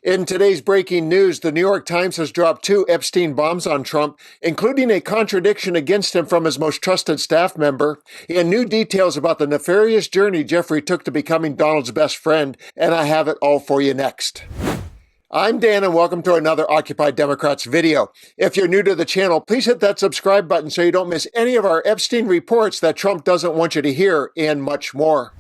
In today's breaking news, the New York Times has dropped 2 Epstein bombs on Trump, including a contradiction against him from his most trusted staff member, and new details about the nefarious journey Jeffrey took to becoming Donald's best friend, and I have it all for you next. I'm Dan, and welcome to another Occupy Democrats video. If you're new to the channel, please hit that subscribe button so you don't miss any of our Epstein reports that Trump doesn't want you to hear, and much more.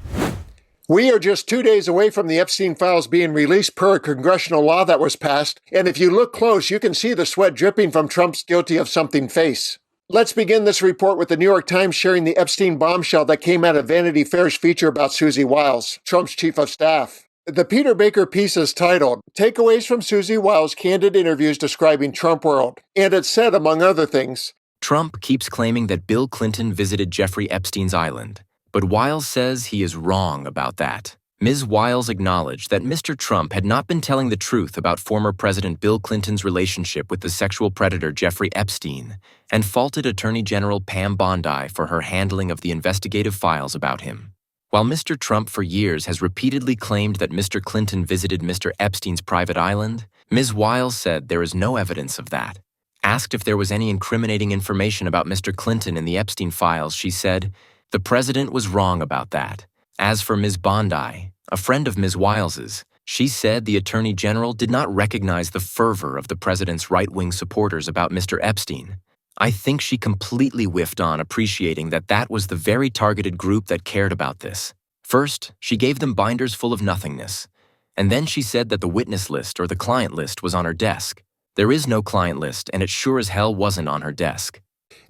We are just 2 days away from the Epstein files being released per a congressional law that was passed, and if you look close, you can see the sweat dripping from Trump's guilty of something face. Let's begin this report with the New York Times sharing the Epstein bombshell that came out of Vanity Fair's feature about Susie Wiles, Trump's chief of staff. The Peter Baker piece is titled, Takeaways from Susie Wiles' Candid Interviews Describing Trump World, and it said, among other things, Trump keeps claiming that Bill Clinton visited Jeffrey Epstein's island. But Wiles says he is wrong about that. Ms. Wiles acknowledged that Mr. Trump had not been telling the truth about former President Bill Clinton's relationship with the sexual predator Jeffrey Epstein, and faulted Attorney General Pam Bondi for her handling of the investigative files about him. While Mr. Trump for years has repeatedly claimed that Mr. Clinton visited Mr. Epstein's private island, Ms. Wiles said there is no evidence of that. Asked if there was any incriminating information about Mr. Clinton in the Epstein files, she said, the president was wrong about that. As for Ms. Bondi, a friend of Ms. Wiles's, she said the Attorney General did not recognize the fervor of the president's right-wing supporters about Mr. Epstein. I think she completely whiffed on appreciating that that was the very targeted group that cared about this. First, she gave them binders full of nothingness. And then she said that the witness list or the client list was on her desk. There is no client list, and it sure as hell wasn't on her desk.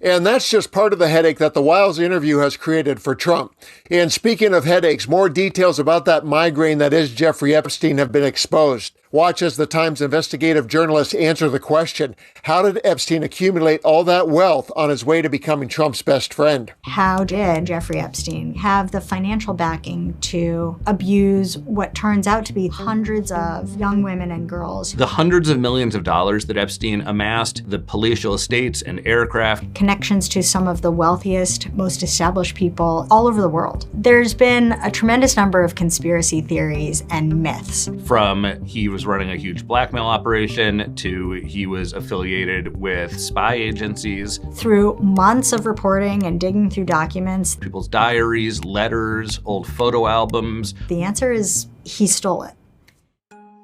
And that's just part of the headache that the Wiles interview has created for Trump. And speaking of headaches, more details about that migraine that is Jeffrey Epstein have been exposed. Watch as the Times investigative journalists answer the question, how did Epstein accumulate all that wealth on his way to becoming Trump's best friend? How did Jeffrey Epstein have the financial backing to abuse what turns out to be hundreds of young women and girls? The hundreds of millions of dollars that Epstein amassed, the palatial estates and aircraft. Connections to some of the wealthiest, most established people all over the world. There's been a tremendous number of conspiracy theories and myths. From he was running a huge blackmail operation to he was affiliated with spy agencies. Through months of reporting and digging through documents. People's diaries, letters, old photo albums. The answer is he stole it.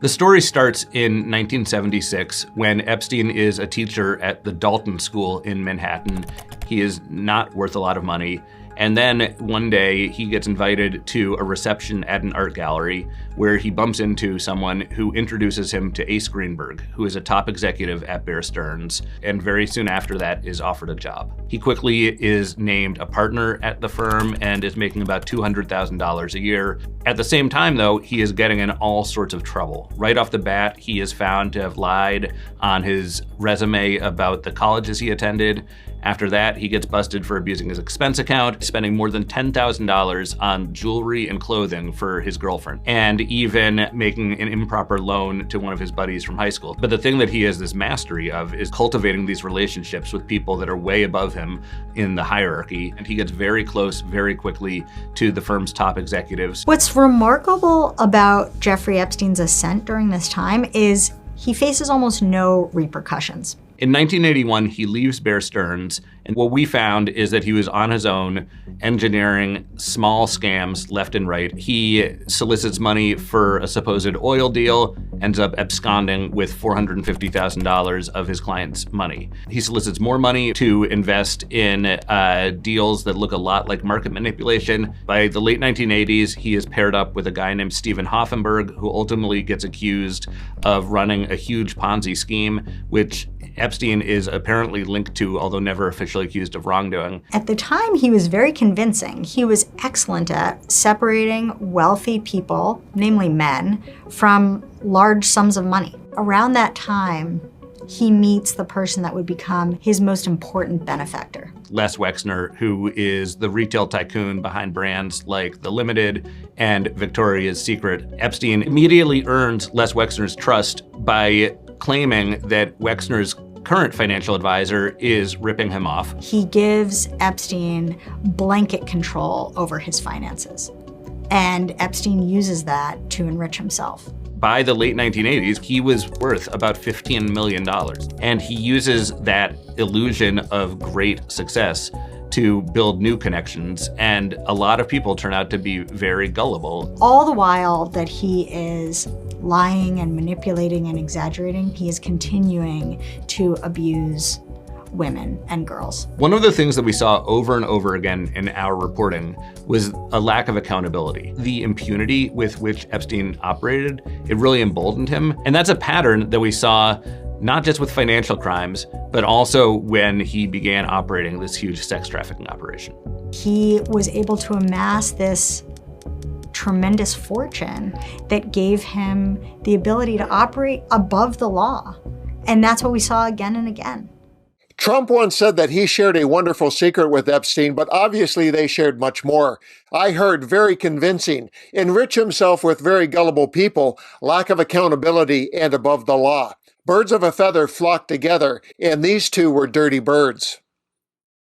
The story starts in 1976 when Epstein is a teacher at the Dalton School in Manhattan. He is not worth a lot of money. And then one day he gets invited to a reception at an art gallery where he bumps into someone who introduces him to Ace Greenberg, who is a top executive at Bear Stearns, and very soon after that is offered a job. He quickly is named a partner at the firm and is making about $200,000 a year. At the same time, though, he is getting in all sorts of trouble. Right off the bat, he is found to have lied on his resume about the colleges he attended. After that, he gets busted for abusing his expense account, spending more than $10,000 on jewelry and clothing for his girlfriend, and even making an improper loan to one of his buddies from high school. But the thing that he has this mastery of is cultivating these relationships with people that are way above him in the hierarchy, and he gets very close very quickly to the firm's top executives. What's remarkable about Jeffrey Epstein's ascent during this time is he faces almost no repercussions. In 1981, he leaves Bear Stearns, and what we found is that he was on his own, engineering small scams left and right. He solicits money for a supposed oil deal, ends up absconding with $450,000 of his client's money. He solicits more money to invest in deals that look a lot like market manipulation. By the late 1980s, he is paired up with a guy named Stephen Hoffenberg, who ultimately gets accused of running a huge Ponzi scheme, which Epstein is apparently linked to, although never officially accused of wrongdoing. At the time, he was very convincing. He was excellent at separating wealthy people, namely men, from large sums of money. Around that time, he meets the person that would become his most important benefactor. Les Wexner, who is the retail tycoon behind brands like The Limited and Victoria's Secret. Epstein immediately earns Les Wexner's trust by claiming that Wexner's current financial advisor is ripping him off. He gives Epstein blanket control over his finances, and Epstein uses that to enrich himself. by the late 1980s, he was worth about $15 million. And he uses that illusion of great success to build new connections, and a lot of people turn out to be very gullible. All the while that he is lying and manipulating and exaggerating, he is continuing to abuse women and girls. One of the things that we saw over and over again in our reporting was a lack of accountability. The impunity with which Epstein operated, it really emboldened him. And that's a pattern that we saw not just with financial crimes, but also when he began operating this huge sex trafficking operation. He was able to amass this tremendous fortune that gave him the ability to operate above the law. And that's what we saw again and again. Trump once said that he shared a wonderful secret with Epstein, but obviously they shared much more. I heard very convincing, enrich himself with very gullible people, lack of accountability, and above the law. Birds of a feather flock together, and these two were dirty birds.